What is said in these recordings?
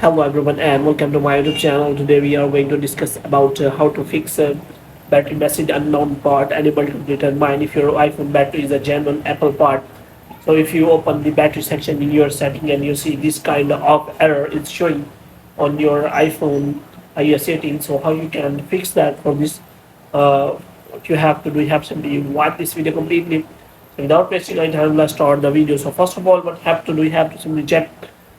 Hello everyone and welcome to my YouTube channel. Today we are going to discuss about how to fix battery message unknown part unable to determine if your iPhone battery is a genuine Apple part. So if you open the battery section in your setting and you see this kind of error is showing on your iPhone iOS 18, so how you can fix that for this, what you have to do, you have simply watch this video completely. So without wasting any time, let's start the video. So first of all, what you have to do, you have to simply check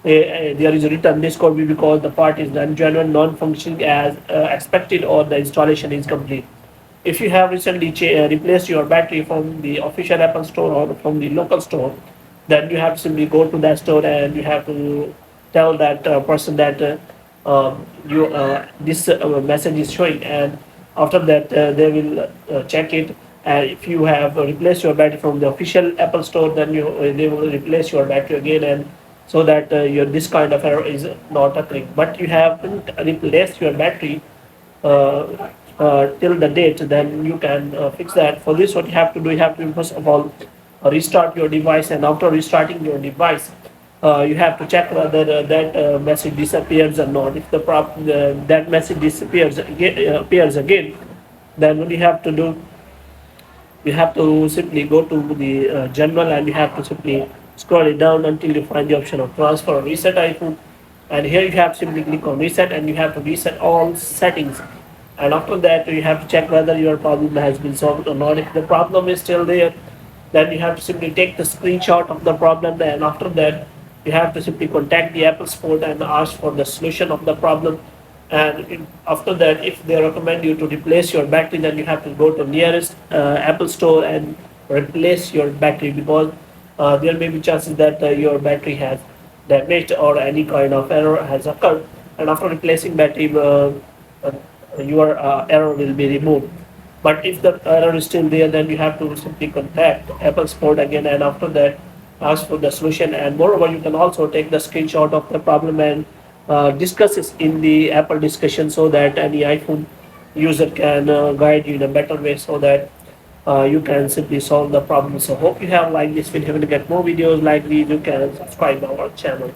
there is a written this could be because the part is non-genuine, non-functioning as expected, or the installation is complete. If you have recently replaced your battery from the official Apple store or from the local store, then you have to simply go to that store and you have to tell that person that you this message is showing, and after that they will check it. And if you have replaced your battery from the official Apple store, then they will replace your battery again, and so that your this kind of error is not occurring. But you haven't replaced your battery uh, till the date, then you can fix that. For this, what you have to do, you have to first of all restart your device, and after restarting your device, you have to check whether that message disappears or not. If that message disappears again, appears again, then what you have to do, you have to simply go to the general, and you have to simply scroll it down until you find the option of transfer or reset iPhone. And here you have to simply click on reset, and you have to reset all settings. And after that, you have to check whether your problem has been solved or not. If the problem is still there, then you have to simply take the screenshot of the problem, and after that you have to simply contact the Apple support and ask for the solution of the problem. And after that, if they recommend you to replace your battery, then you have to go to nearest Apple store and replace your battery, because there may be chances that your battery has damaged or any kind of error has occurred. And after replacing battery, uh, your error will be removed. But if the error is still there, then you have to simply contact Apple support again, and after that ask for the solution. And moreover, you can also take the screenshot of the problem and discuss it in the Apple discussion, so that any iPhone user can guide you in a better way, so that you can simply solve the problem. So hope you have liked this video. If you want to get more videos like these, you can subscribe our channel.